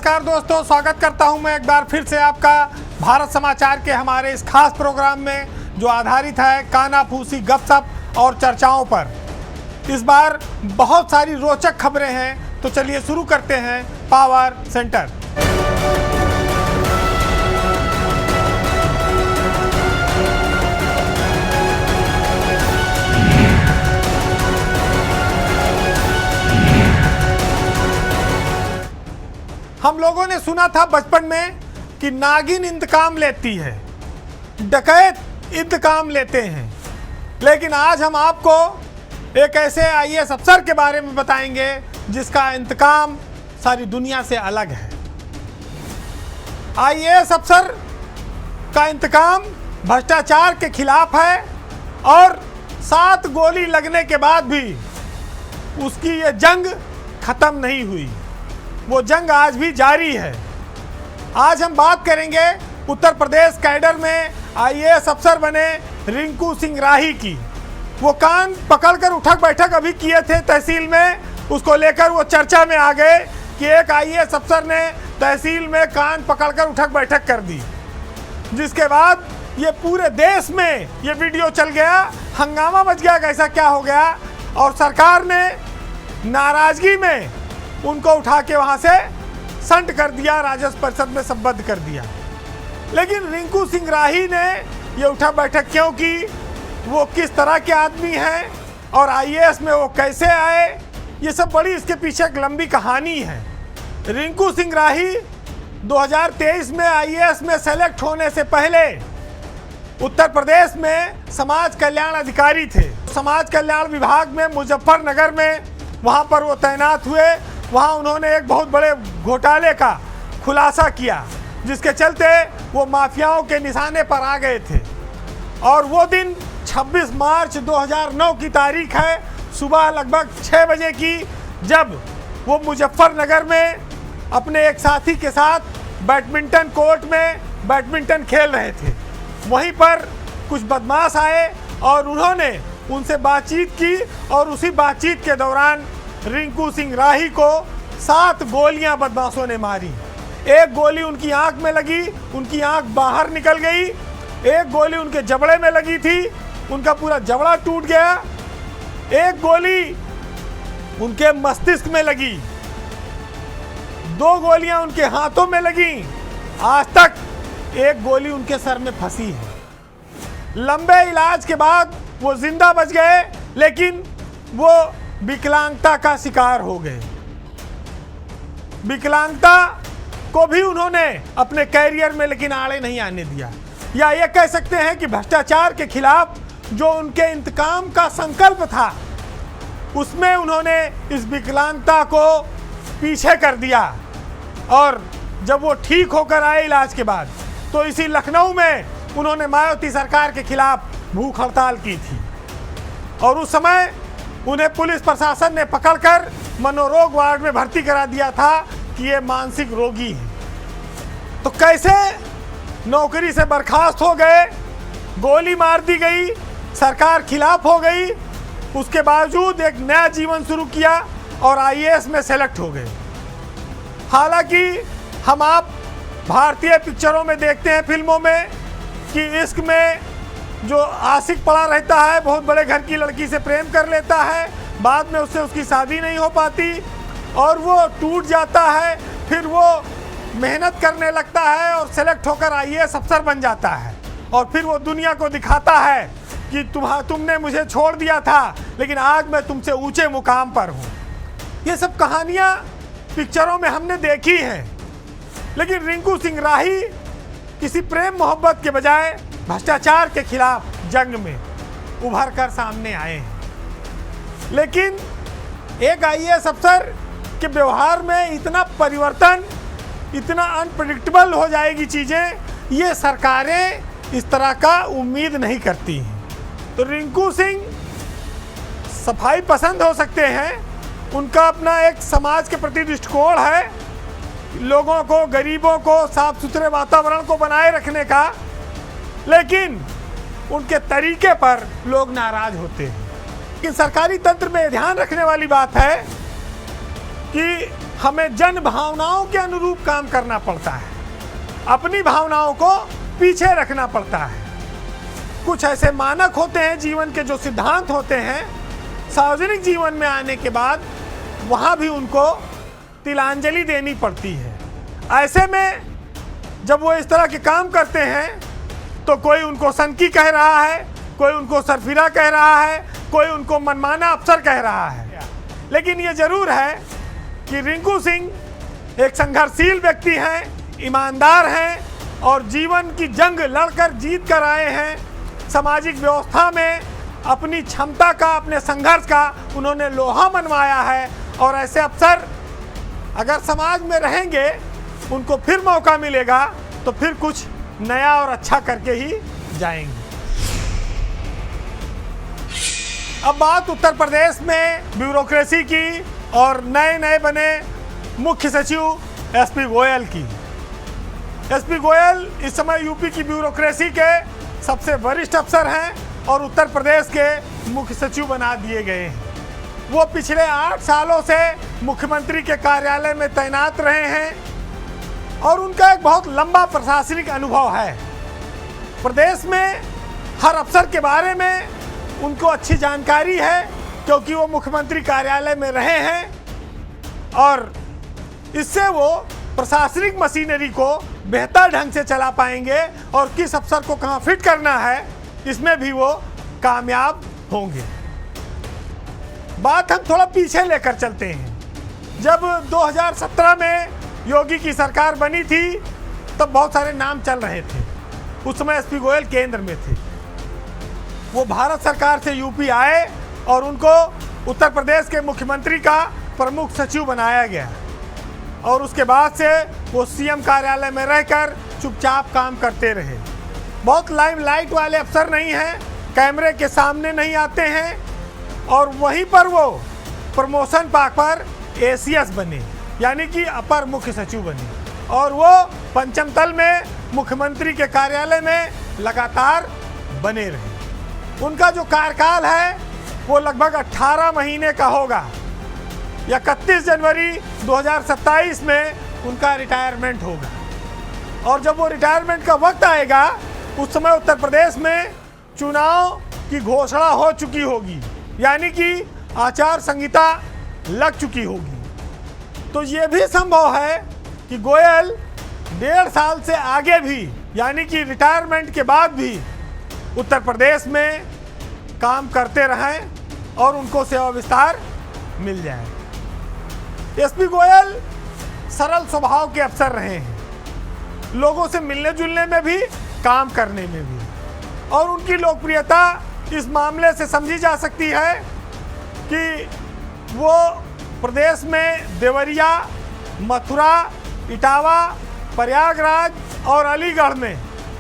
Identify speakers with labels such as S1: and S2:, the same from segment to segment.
S1: नमस्कार दोस्तों, स्वागत करता हूं मैं एक बार फिर से आपका भारत समाचार के हमारे इस खास प्रोग्राम में जो आधारित है कानाफूसी गपशप और चर्चाओं पर। इस बार बहुत सारी रोचक खबरें हैं, तो चलिए शुरू करते हैं पावर सेंटर। हम लोगों ने सुना था बचपन में कि नागिन इंतकाम लेती है, डकैत इंतकाम लेते हैं, लेकिन आज हम आपको एक ऐसे आईएएस अफसर के बारे में बताएंगे जिसका इंतकाम सारी दुनिया से अलग है। आईएएस अफसर का इंतकाम भ्रष्टाचार के खिलाफ है और 7 गोली लगने के बाद भी उसकी ये जंग खत्म नहीं हुई, वो जंग आज भी जारी है। आज हम बात करेंगे उत्तर प्रदेश कैडर में आईएएस अफसर बने रिंकू सिंह राही की। वो कान पकड़कर उठक बैठक अभी किए थे तहसील में, उसको लेकर वो चर्चा में आ गए कि एक आईएएस अफसर ने तहसील में कान पकड़कर उठक बैठक कर दी, जिसके बाद ये पूरे देश में ये वीडियो चल गया, हंगामा मच गया, कैसा क्या हो गया, और सरकार ने नाराजगी में उनको उठा के वहां से संट कर दिया, राजस्व परिषद में संबद्ध कर दिया। लेकिन रिंकू सिंह राही ने ये उठक बैठक क्यों की, वो किस तरह के आदमी हैं और आईएएस में वो कैसे आए, ये सब बड़ी इसके पीछे एक लंबी कहानी है। रिंकू सिंह राही 2023 में आईएएस में सेलेक्ट होने से पहले उत्तर प्रदेश में समाज कल्याण अधिकारी थे। समाज कल्याण विभाग में मुजफ्फरनगर में वहाँ पर वो तैनात हुए। वहाँ उन्होंने एक बहुत बड़े घोटाले का खुलासा किया, जिसके चलते वो माफियाओं के निशाने पर आ गए थे। और वो दिन 26 मार्च 2009 की तारीख है, सुबह लगभग 6 बजे की, जब वो मुजफ्फरनगर में अपने एक साथी के साथ बैडमिंटन कोर्ट में बैडमिंटन खेल रहे थे। वहीं पर कुछ बदमाश आए और उन्होंने उनसे बातचीत की और उसी बातचीत के दौरान रिंकू सिंह राही को 7 गोलियां बदमाशों ने मारी। एक गोली उनकी आंख में लगी, उनकी आंख बाहर निकल गई। एक गोली उनके जबड़े में लगी थी, उनका पूरा जबड़ा टूट गया। एक गोली उनके मस्तिष्क में लगी, 2 गोलियां उनके हाथों में लगी। आज तक एक गोली उनके सर में फंसी है। लंबे इलाज के बाद वो जिंदा बच गए, लेकिन वो विकलांगता का शिकार हो गए। विकलांगता को भी उन्होंने अपने कैरियर में लेकिन आड़े नहीं आने दिया। या ये कह सकते हैं कि भ्रष्टाचार के खिलाफ जो उनके इंतकाम का संकल्प था, उसमें उन्होंने इस विकलांगता को पीछे कर दिया। और जब वो ठीक होकर आए इलाज के बाद, तो इसी लखनऊ में उन्होंने मायावती सरकार के खिलाफ भूख हड़ताल की थी। और उस समय उन्हें पुलिस प्रशासन ने पकड़कर मनोरोग वार्ड में भर्ती करा दिया था कि ये मानसिक रोगी है। तो कैसे नौकरी से बर्खास्त हो गए, गोली मार दी गई, सरकार खिलाफ हो गई, उसके बावजूद एक नया जीवन शुरू किया और आईएएस में सेलेक्ट हो गए। हालांकि हम आप भारतीय पिक्चरों में देखते हैं, फिल्मों में, कि इश्क में जो आशिक पड़ा रहता है, बहुत बड़े घर की लड़की से प्रेम कर लेता है, बाद में उससे उसकी शादी नहीं हो पाती और वो टूट जाता है, फिर वो मेहनत करने लगता है और सेलेक्ट होकर आईएएस अफसर बन जाता है। और फिर वो दुनिया को दिखाता है कि तुमने मुझे छोड़ दिया था, लेकिन आज मैं तुमसे ऊंचे मुकाम पर हूँ। ये सब कहानियाँ पिक्चरों में हमने देखी हैं, लेकिन रिंकू सिंह राही किसी प्रेम मोहब्बत के बजाय भ्रष्टाचार के खिलाफ जंग में उभर कर सामने आए हैं। लेकिन एक आईएएस अफसर के व्यवहार में इतना परिवर्तन, इतना अनप्रेडिक्टेबल हो जाएगी चीज़ें, ये सरकारें इस तरह का उम्मीद नहीं करती हैं। तो रिंकू सिंह सफाई पसंद हो सकते हैं, उनका अपना एक समाज के प्रति दृष्टिकोण है, लोगों को, गरीबों को, साफ सुथरे वातावरण को बनाए रखने का, लेकिन उनके तरीके पर लोग नाराज होते हैं। कि सरकारी तंत्र में ध्यान रखने वाली बात है कि हमें जन भावनाओं के अनुरूप काम करना पड़ता है, अपनी भावनाओं को पीछे रखना पड़ता है। कुछ ऐसे मानक होते हैं जीवन के, जो सिद्धांत होते हैं, सार्वजनिक जीवन में आने के बाद वहाँ भी उनको तिलांजलि देनी पड़ती है। ऐसे में जब वो इस तरह के काम करते हैं तो कोई उनको सनकी कह रहा है, कोई उनको सरफिरा कह रहा है, कोई उनको मनमाना अफसर कह रहा है। लेकिन ये जरूर है कि रिंकू सिंह एक संघर्षशील व्यक्ति हैं, ईमानदार हैं और जीवन की जंग लड़कर जीत कर आए हैं। सामाजिक व्यवस्था में अपनी क्षमता का, अपने संघर्ष का उन्होंने लोहा मनवाया है और ऐसे अफसर अगर समाज में रहेंगे, उनको फिर मौका मिलेगा तो फिर कुछ नया और अच्छा करके ही जाएंगे। अब बात उत्तर प्रदेश में ब्यूरोक्रेसी की और नए नए बने मुख्य सचिव एसपी गोयल की। एसपी गोयल इस समय यूपी की ब्यूरोक्रेसी के सबसे वरिष्ठ अफसर हैं और उत्तर प्रदेश के मुख्य सचिव बना दिए गए हैं। वो पिछले 8 सालों से मुख्यमंत्री के कार्यालय में तैनात रहे हैं और उनका एक बहुत लंबा प्रशासनिक अनुभव है। प्रदेश में हर अफसर के बारे में उनको अच्छी जानकारी है, क्योंकि वो मुख्यमंत्री कार्यालय में रहे हैं और इससे वो प्रशासनिक मशीनरी को बेहतर ढंग से चला पाएंगे और किस अफसर को कहाँ फिट करना है, इसमें भी वो कामयाब होंगे। बात हम थोड़ा पीछे लेकर चलते हैं। जब 2017 में योगी की सरकार बनी थी तब बहुत सारे नाम चल रहे थे। उस समय एसपी गोयल केंद्र में थे। वो भारत सरकार से यूपी आए और उनको उत्तर प्रदेश के मुख्यमंत्री का प्रमुख सचिव बनाया गया और उसके बाद से वो सीएम कार्यालय में रहकर चुपचाप काम करते रहे। बहुत लाइमलाइट वाले अफसर नहीं हैं, कैमरे के सामने नहीं आते हैं और वहीं पर वो प्रमोशन पाकर एसीएस बने, यानी कि अपर मुख्य सचिव बने और वो पंचम तल में मुख्यमंत्री के कार्यालय में लगातार बने रहे। उनका जो कार्यकाल है वो लगभग 18 महीने का होगा। 31 जनवरी 2027 में उनका रिटायरमेंट होगा और जब वो रिटायरमेंट का वक्त आएगा उस समय उत्तर प्रदेश में चुनाव की घोषणा हो चुकी होगी, यानी कि आचार संहिता लग चुकी होगी। तो ये भी संभव है कि गोयल 1.5 साल से आगे भी, यानी कि रिटायरमेंट के बाद भी उत्तर प्रदेश में काम करते रहें और उनको सेवा विस्तार मिल जाए। एसपी गोयल सरल स्वभाव के अफसर रहे हैं, लोगों से मिलने जुलने में भी, काम करने में भी, और उनकी लोकप्रियता इस मामले से समझी जा सकती है कि वो प्रदेश में देवरिया, मथुरा, इटावा, प्रयागराज और अलीगढ़ में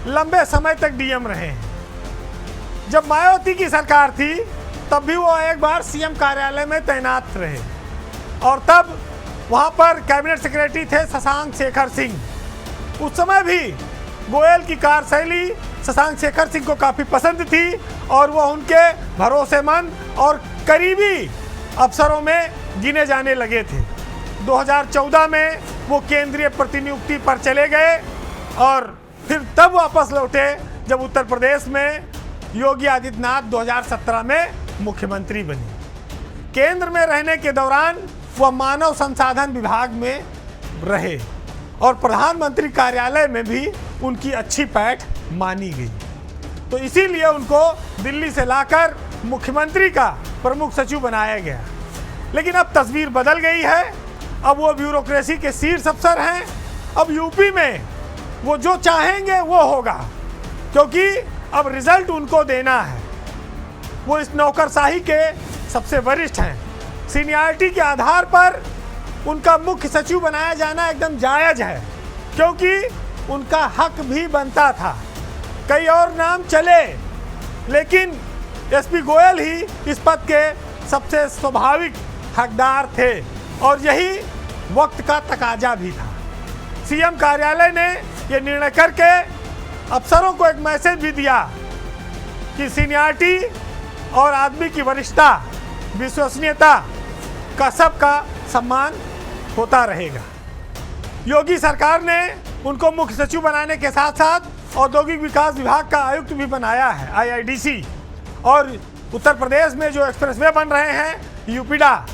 S1: लंबे समय तक डीएम रहे हैं। जब मायावती की सरकार थी तब भी वो एक बार सीएम कार्यालय में तैनात रहे और तब वहाँ पर कैबिनेट सेक्रेटरी थे शशांक शेखर सिंह। उस समय भी गोयल की कार्यशैली शशांक शेखर सिंह को काफ़ी पसंद थी और वो उनके भरोसेमंद और करीबी अफसरों में गिने जाने लगे थे। 2014 में वो केंद्रीय प्रतिनियुक्ति पर चले गए और फिर तब वापस लौटे जब उत्तर प्रदेश में योगी आदित्यनाथ 2017 में मुख्यमंत्री बने। केंद्र में रहने के दौरान वह मानव संसाधन विभाग में रहे और प्रधानमंत्री कार्यालय में भी उनकी अच्छी पैठ मानी गई। तो इसीलिए उनको दिल्ली से लाकर मुख्यमंत्री का प्रमुख सचिव बनाया गया। लेकिन अब तस्वीर बदल गई है, अब वो ब्यूरोक्रेसी के शीर्ष अफसर हैं। अब यूपी में वो जो चाहेंगे वो होगा, क्योंकि अब रिजल्ट उनको देना है। वो इस नौकरशाही के सबसे वरिष्ठ हैं। सीनियरिटी के आधार पर उनका मुख्य सचिव बनाया जाना एकदम जायज़ है, क्योंकि उनका हक भी बनता था। कई और नाम चले, लेकिन एसपी गोयल ही इस पद के सबसे स्वाभाविक हकदार थे और यही वक्त का तकाजा भी था। सीएम कार्यालय ने ये निर्णय करके अफसरों को एक मैसेज भी दिया कि सीनियरिटी और आदमी की वरिष्ठता, विश्वसनीयता का सबका सम्मान होता रहेगा। योगी सरकार ने उनको मुख्य सचिव बनाने के साथ साथ औद्योगिक विकास विभाग का आयुक्त भी बनाया है, IIDC। और उत्तर प्रदेश में जो एक्सप्रेसवे बन रहे हैं यूपीडा,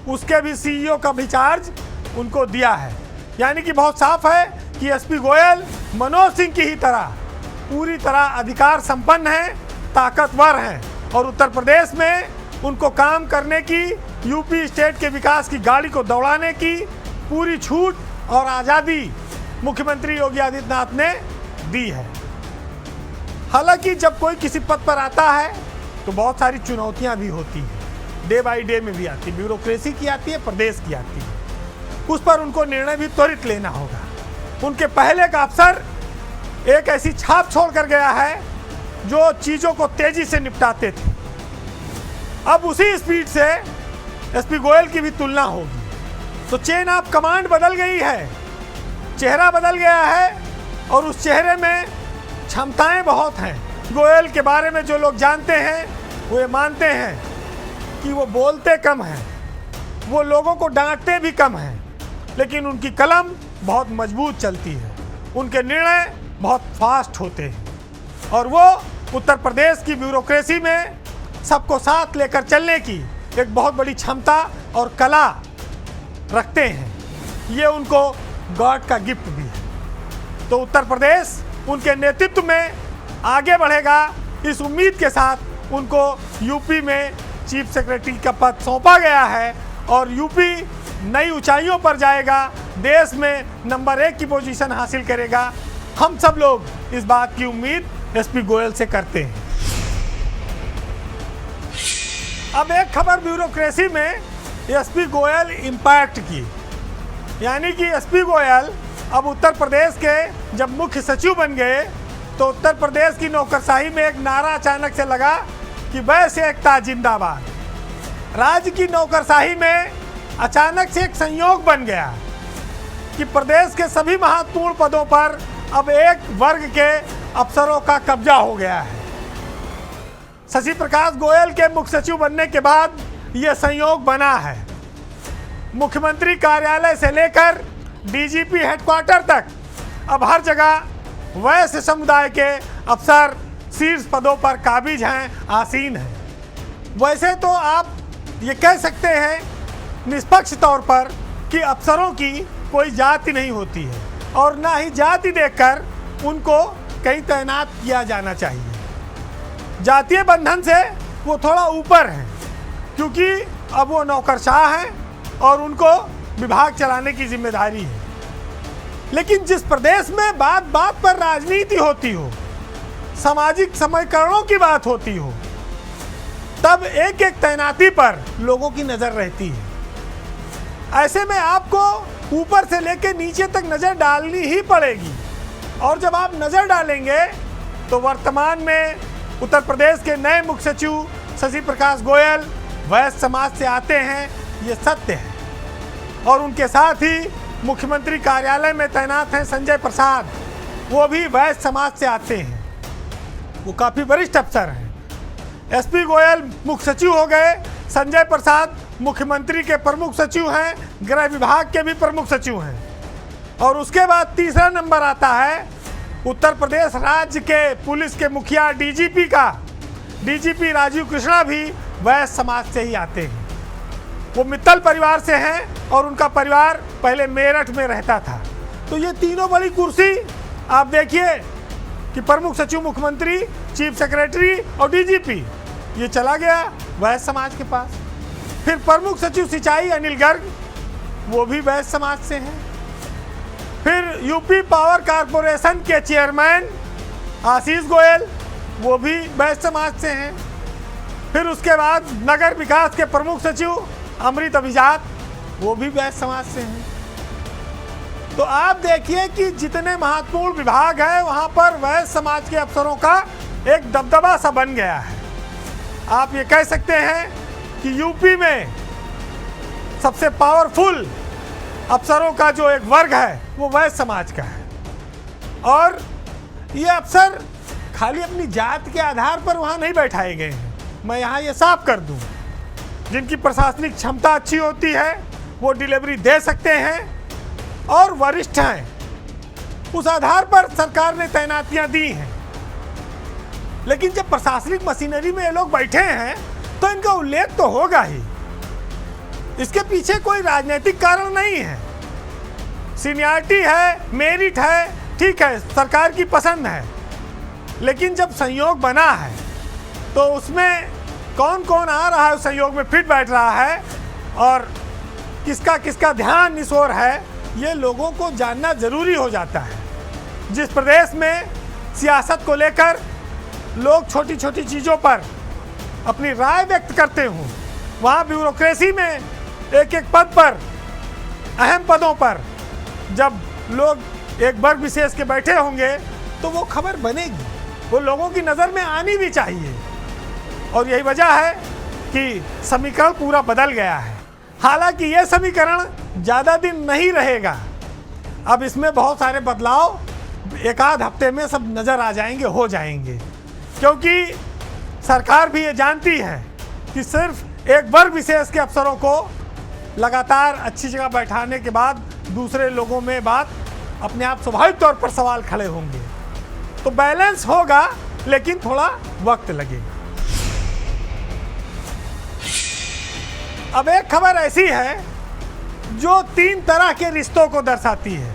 S1: उसके भी CEO का भी चार्ज उनको दिया है। यानी कि बहुत साफ है कि SP गोयल मनोज सिंह की ही तरह पूरी तरह अधिकार संपन्न हैं, ताकतवर हैं और उत्तर प्रदेश में उनको काम करने की, यूपी स्टेट के विकास की गाड़ी को दौड़ाने की पूरी छूट और आज़ादी मुख्यमंत्री योगी आदित्यनाथ ने दी है। हालांकि जब कोई किसी पद पर आता है तो बहुत सारी चुनौतियां भी होती हैं, डे बाय डे में भी आती है, ब्यूरोक्रेसी की आती है, प्रदेश की आती है। उस पर उनको निर्णय भी त्वरित लेना होगा। उनके पहले का अफसर एक ऐसी छाप छोड़ कर गया है जो चीज़ों को तेजी से निपटाते थे। अब उसी स्पीड से SP गोयल की भी तुलना होगी। तो चेन ऑफ कमांड बदल गई है, चेहरा बदल गया है और उस चेहरे में क्षमताएं बहुत हैं। गोयल के बारे में जो लोग जानते हैं वो ये मानते हैं कि वो बोलते कम हैं, वो लोगों को डांटते भी कम हैं, लेकिन उनकी कलम बहुत मजबूत चलती है, उनके निर्णय बहुत फास्ट होते हैं और वो उत्तर प्रदेश की ब्यूरोक्रेसी में सबको साथ लेकर चलने की एक बहुत बड़ी क्षमता और कला रखते हैं। ये उनको गॉड का गिफ्ट भी है। तो उत्तर प्रदेश उनके नेतृत्व में आगे बढ़ेगा, इस उम्मीद के साथ उनको यूपी में चीफ सेक्रेटरी का पद सौंपा गया है और यूपी नई ऊंचाइयों पर जाएगा, देश में नंबर 1 की पोजीशन हासिल करेगा। हम सब लोग इस बात की उम्मीद SP गोयल से करते हैं। अब एक खबर ब्यूरोक्रेसी में SP गोयल इम्पैक्ट की, यानी कि SP गोयल अब उत्तर प्रदेश के जब मुख्य सचिव बन गए तो उत्तर प्रदेश की नौकरशाही में एक नारा अचानक से लगा कि वैश्य एकता जिंदाबाद। राज्य की नौकरशाही में अचानक से एक संयोग बन गया कि प्रदेश के सभी महत्वपूर्ण पदों पर अब एक वर्ग के अफसरों का कब्जा हो गया है। शशि प्रकाश गोयल के मुख्य सचिव बनने के बाद यह संयोग बना है। मुख्यमंत्री कार्यालय से लेकर DGP हेडक्वार्टर तक अब हर जगह वैश्य समुदाय के अफसर शीर्ष पदों पर काबिज हैं, आसीन हैं। वैसे तो आप ये कह सकते हैं निष्पक्ष तौर पर कि अफसरों की कोई जाति नहीं होती है और ना ही जाति देखकर उनको कहीं तैनात किया जाना चाहिए। जातीय बंधन से वो थोड़ा ऊपर हैं क्योंकि अब वो नौकरशाह हैं और उनको विभाग चलाने की जिम्मेदारी है। लेकिन जिस प्रदेश में बात बात पर राजनीति होती हो, सामाजिक समीकरणों की बात होती हो, तब एक एक तैनाती पर लोगों की नजर रहती है। ऐसे में आपको ऊपर से लेकर नीचे तक नजर डालनी ही पड़ेगी और जब आप नजर डालेंगे तो वर्तमान में उत्तर प्रदेश के नए मुख्य सचिव शशि प्रकाश गोयल वैश्य समाज से आते हैं, ये सत्य है। और उनके साथ ही मुख्यमंत्री कार्यालय में तैनात हैं संजय प्रसाद, वो भी वैश्य समाज से आते हैं, वो काफ़ी वरिष्ठ अफसर हैं। SP गोयल मुख्य सचिव हो गए, संजय प्रसाद मुख्यमंत्री के प्रमुख सचिव हैं, गृह विभाग के भी प्रमुख सचिव हैं। और उसके बाद तीसरा नंबर आता है उत्तर प्रदेश राज्य के पुलिस के मुखिया DGP का। DGP राजीव कृष्णा भी वैश्य समाज से ही आते हैं। वो मित्तल परिवार से हैं और उनका परिवार पहले मेरठ में रहता था। तो ये तीनों बड़ी कुर्सी आप देखिए कि प्रमुख सचिव मुख्यमंत्री, चीफ सेक्रेटरी और DGP, ये चला गया वैश्य समाज के पास। फिर प्रमुख सचिव सिंचाई अनिल गर्ग, वो भी वैश्य समाज से हैं। फिर यूपी पावर कारपोरेशन के चेयरमैन आशीष गोयल, वो भी वैश्य समाज से हैं। फिर उसके बाद नगर विकास के प्रमुख सचिव अमृत अभिजात, वो भी वैश्य समाज से हैं। तो आप देखिए कि जितने महत्वपूर्ण विभाग हैं वहाँ पर वैश्य समाज के अफसरों का एक दबदबा सा बन गया है। आप ये कह सकते हैं कि यूपी में सबसे पावरफुल अफसरों का जो एक वर्ग है वो वैश्य समाज का है। और ये अफसर खाली अपनी जात के आधार पर वहाँ नहीं बैठाए गए हैं, मैं यहाँ ये साफ कर दूँ। जिनकी प्रशासनिक क्षमता अच्छी होती है, वो डिलीवरी दे सकते हैं और वरिष्ठ हैं, उस आधार पर सरकार ने तैनातियां दी हैं। लेकिन जब प्रशासनिक मशीनरी में ये लोग बैठे हैं तो इनका उल्लेख तो होगा ही। इसके पीछे कोई राजनीतिक कारण नहीं है। सीनियरिटी है, मेरिट है, ठीक है, सरकार की पसंद है। लेकिन जब संयोग बना है तो उसमें कौन कौन आ रहा है, उस संयोग में फिट बैठ रहा है और किसका किसका ध्यान इस ओर है, ये लोगों को जानना जरूरी हो जाता है। जिस प्रदेश में सियासत को लेकर लोग छोटी छोटी चीज़ों पर अपनी राय व्यक्त करते हों, वहाँ ब्यूरोक्रेसी में एक एक पद पर, अहम पदों पर जब लोग एक वर्ग विशेष के बैठे होंगे तो वो खबर बनेगी, वो लोगों की नज़र में आनी भी चाहिए। और यही वजह है कि समीकरण पूरा बदल गया है। हालांकि ये समीकरण ज़्यादा दिन नहीं रहेगा, अब इसमें बहुत सारे बदलाव एक आध हफ्ते में सब नज़र आ जाएंगे, हो जाएंगे। क्योंकि सरकार भी ये जानती है कि सिर्फ एक वर्ग विशेष के अफसरों को लगातार अच्छी जगह बैठाने के बाद दूसरे लोगों में बात अपने आप स्वाभाविक तौर पर सवाल खड़े होंगे। तो बैलेंस होगा, लेकिन थोड़ा वक्त लगेगा। अब एक खबर ऐसी है जो 3 तरह के रिश्तों को दर्शाती है,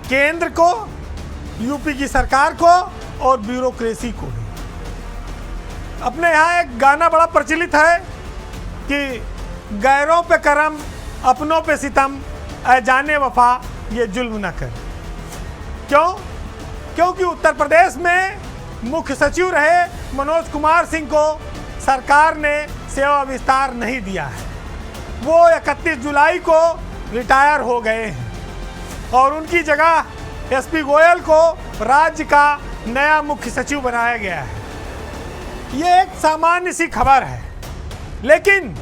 S1: केंद्र को, यूपी की सरकार को और ब्यूरोक्रेसी को भी। अपने यहाँ एक गाना बड़ा प्रचलित है कि गैरों पे करम, अपनों पे सितम, ऐ जाने वफा ये जुल्म न कर। क्यों? क्योंकि उत्तर प्रदेश में मुख्य सचिव रहे मनोज कुमार सिंह को सरकार ने सेवा विस्तार नहीं दिया है। वो 31 जुलाई को रिटायर हो गए हैं और उनकी जगह एसपी गोयल को राज्य का नया मुख्य सचिव बनाया गया है। ये एक सामान्य सी खबर है, लेकिन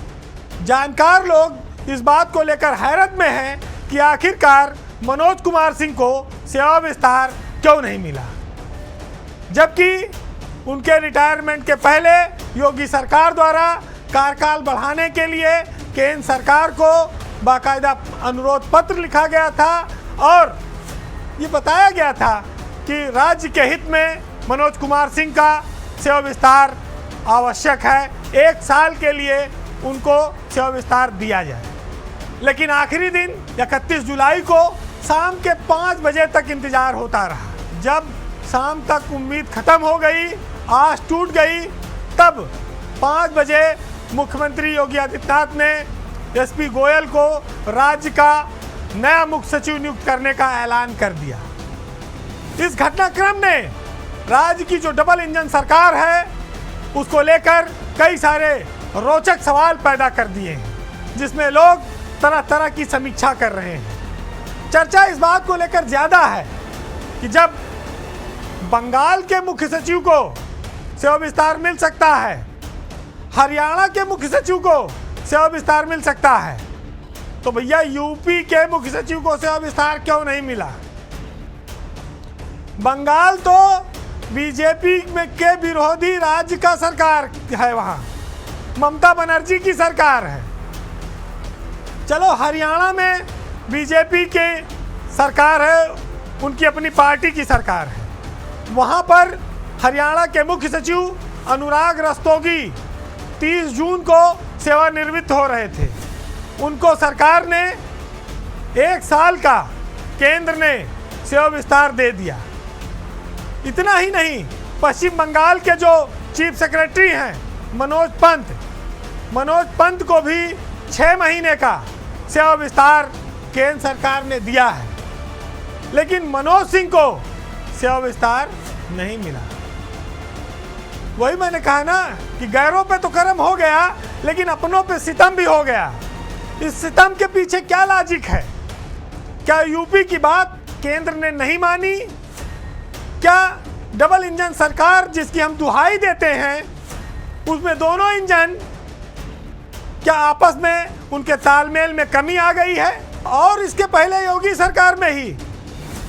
S1: जानकार लोग इस बात को लेकर हैरत में हैं कि आखिरकार मनोज कुमार सिंह को सेवा विस्तार क्यों नहीं मिला, जबकि उनके रिटायरमेंट के पहले योगी सरकार द्वारा कार्यकाल बढ़ाने के लिए केंद्र सरकार को बाकायदा अनुरोध पत्र लिखा गया था और ये बताया गया था कि राज्य के हित में मनोज कुमार सिंह का सेवा विस्तार आवश्यक है, 1 साल के लिए उनको सेवा विस्तार दिया जाए। लेकिन आखिरी दिन 31 जुलाई को शाम के 5 बजे तक इंतजार होता रहा। जब शाम तक उम्मीद खत्म हो गई, आस टूट गई, तब 5 बजे मुख्यमंत्री योगी आदित्यनाथ ने एसपी गोयल को राज्य का नया मुख्य सचिव नियुक्त करने का ऐलान कर दिया। इस घटनाक्रम ने राज्य की जो डबल इंजन सरकार है उसको लेकर कई सारे रोचक सवाल पैदा कर दिए हैं, जिसमें लोग तरह तरह की समीक्षा कर रहे हैं। चर्चा इस बात को लेकर ज़्यादा है कि जब बंगाल के मुख्य सचिव को सेवा विस्तार मिल सकता है, हरियाणा के मुख्य सचिव को सेवा विस्तार मिल सकता है, तो भैया यूपी के मुख्य सचिव को सेवा विस्तार क्यों नहीं मिला? बंगाल तो बीजेपी में के विरोधी राज्य का सरकार है, वहाँ ममता बनर्जी की सरकार है। चलो हरियाणा में बीजेपी के सरकार है, उनकी अपनी पार्टी की सरकार है। वहाँ पर हरियाणा के मुख्य सचिव अनुराग रस्तोगी 30 जून को सेवानिवृत्त हो रहे थे। उनको सरकार ने 1 साल का केंद्र ने सेवा विस्तार दे दिया। इतना ही नहीं, पश्चिम बंगाल के जो चीफ सेक्रेटरी हैं मनोज पंत को भी 6 महीने का सेवा विस्तार केंद्र सरकार ने दिया है, लेकिन मनोज सिंह को सेवा विस्तार नहीं मिला। वही मैंने कहा ना कि गैरों पे तो करम हो गया, लेकिन अपनों पे सितम भी हो गया। इस सितम के पीछे क्या लॉजिक है? क्या यूपी की बात केंद्र ने नहीं मानी? क्या डबल इंजन सरकार जिसकी हम दुहाई देते हैं, उसमें दोनों इंजन क्या आपस में उनके तालमेल में कमी आ गई है? और इसके पहले योगी सरकार में ही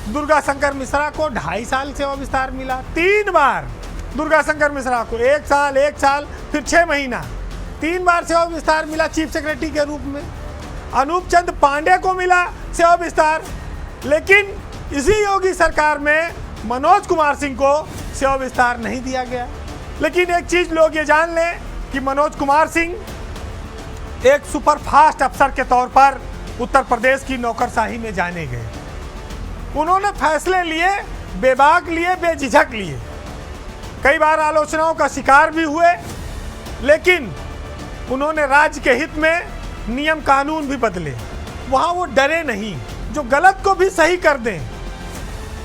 S1: दुर्गा शंकर मिश्रा को 2.5 साल सेवा विस्तार मिला। 3 बार दुर्गा शंकर मिश्रा को 1 साल, 1 साल, फिर 6 महीना, 3 बार सेवा विस्तार मिला चीफ सेक्रेटरी के रूप में। अनूप चंद पांडे को मिला सेवा विस्तार, लेकिन इसी योगी सरकार में मनोज कुमार सिंह को सेवा विस्तार नहीं दिया गया। लेकिन एक चीज लोग ये जान लें कि मनोज कुमार सिंह एक सुपरफास्ट अफसर के तौर पर उत्तर प्रदेश की नौकरशाही में जाने गए। उन्होंने फैसले लिए, बेबाक लिए, बेझिझक लिए, कई बार आलोचनाओं का शिकार भी हुए, लेकिन उन्होंने राज्य के हित में नियम कानून भी बदले। वहाँ वो डरे नहीं, जो गलत को भी सही कर दें,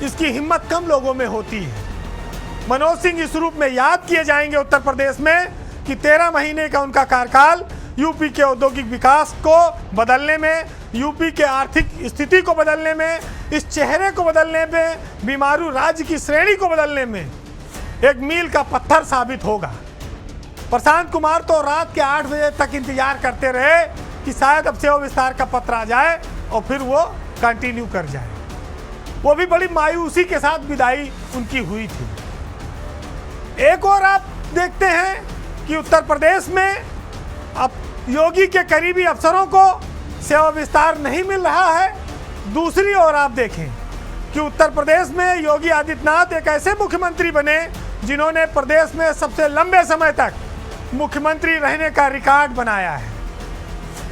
S1: इसकी हिम्मत कम लोगों में होती है। मनोज सिंह इस रूप में याद किए जाएंगे उत्तर प्रदेश में कि 13 महीने का उनका कार्यकाल यूपी के औद्योगिक विकास को बदलने में, यूपी के आर्थिक स्थिति को बदलने में, इस चेहरे को बदलने में, बीमारू राज्य की श्रेणी को बदलने में एक मील का पत्थर साबित होगा। प्रशांत कुमार तो रात के 8 बजे तक इंतजार करते रहे कि शायद अब सेवा विस्तार का पत्र आ जाए और फिर वो कंटिन्यू कर जाए। वो भी बड़ी मायूसी के साथ विदाई उनकी हुई थी। एक और आप देखते हैं कि उत्तर प्रदेश में अब योगी के करीबी अफसरों को सेवा विस्तार नहीं मिल रहा है। दूसरी ओर आप देखें कि उत्तर प्रदेश में योगी आदित्यनाथ एक ऐसे मुख्यमंत्री बने जिन्होंने प्रदेश में सबसे लंबे समय तक मुख्यमंत्री रहने का रिकॉर्ड बनाया है,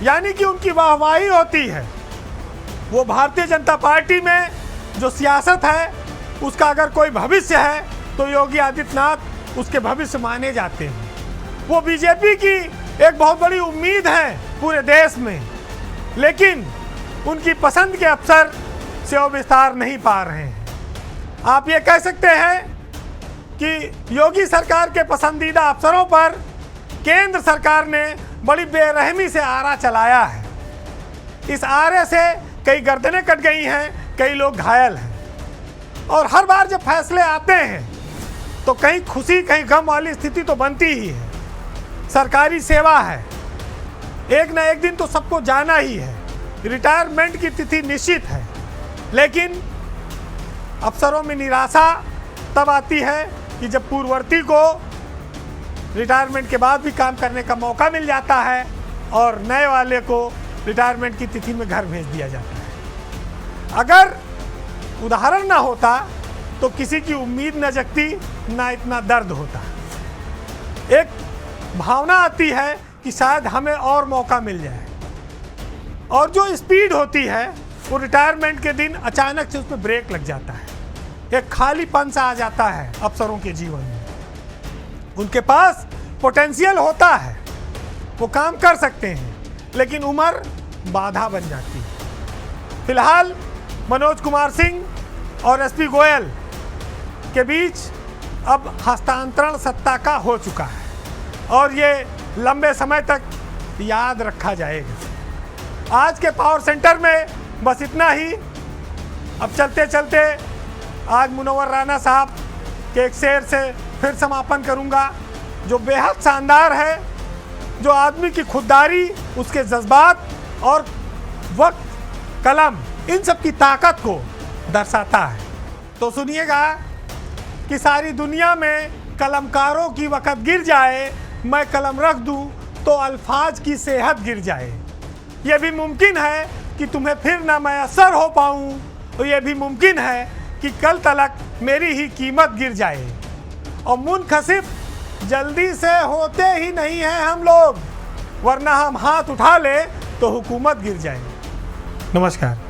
S1: यानी कि उनकी वाहवाही होती है। वो भारतीय जनता पार्टी में जो सियासत है उसका अगर कोई भविष्य है तो योगी आदित्यनाथ उसके भविष्य माने जाते हैं। वो बीजेपी की एक बहुत बड़ी उम्मीद है पूरे देश में, लेकिन उनकी पसंद के अफसर सेवा विस्तार नहीं पा रहे हैं। आप ये कह सकते हैं कि योगी सरकार के पसंदीदा अफसरों पर केंद्र सरकार ने बड़ी बेरहमी से आरा चलाया है। इस आरे से कई गर्दनें कट गई हैं, कई लोग घायल हैं, और हर बार जब फैसले आते हैं तो कहीं खुशी कहीं गम वाली स्थिति तो बनती ही है। सरकारी सेवा है, एक ना एक दिन तो सबको जाना ही है, रिटायरमेंट की तिथि निश्चित है, लेकिन अफसरों में निराशा तब आती है कि जब पूर्ववर्ती को रिटायरमेंट के बाद भी काम करने का मौका मिल जाता है और नए वाले को रिटायरमेंट की तिथि में घर भेज दिया जाता है। अगर उदाहरण ना होता तो किसी की उम्मीद न जगती, ना इतना दर्द होता। एक भावना आती है कि शायद हमें और मौका मिल जाए, और जो स्पीड होती है वो रिटायरमेंट के दिन अचानक से उसमें ब्रेक लग जाता है। एक खालीपन सा आ जाता है अफसरों के जीवन में। उनके पास पोटेंशियल होता है, वो काम कर सकते हैं, लेकिन उम्र बाधा बन जाती है। फिलहाल मनोज कुमार सिंह और एसपी गोयल के बीच अब हस्तांतरण सत्ता का हो चुका है, और ये लंबे समय तक याद रखा जाएगा। आज के पावर सेंटर में बस इतना ही। अब चलते चलते आज मुनव्वर राना साहब के एक शेर से फिर समापन करूंगा, जो बेहद शानदार है, जो आदमी की खुददारी, उसके जज्बात और वक्त, कलम, इन सब की ताकत को दर्शाता है। तो सुनिएगा कि सारी दुनिया में कलमकारों की वक़्त गिर जाए, मैं कलम रख दूं तो अल्फाज की सेहत गिर जाए। यह भी मुमकिन है कि तुम्हें फिर ना मैसर हो पाऊं, और यह भी मुमकिन है कि कल तलक मेरी ही कीमत गिर जाए। और मुनकसिब जल्दी से होते ही नहीं हैं हम लोग, वरना हम हाथ उठा ले तो हुकूमत गिर जाए। नमस्कार।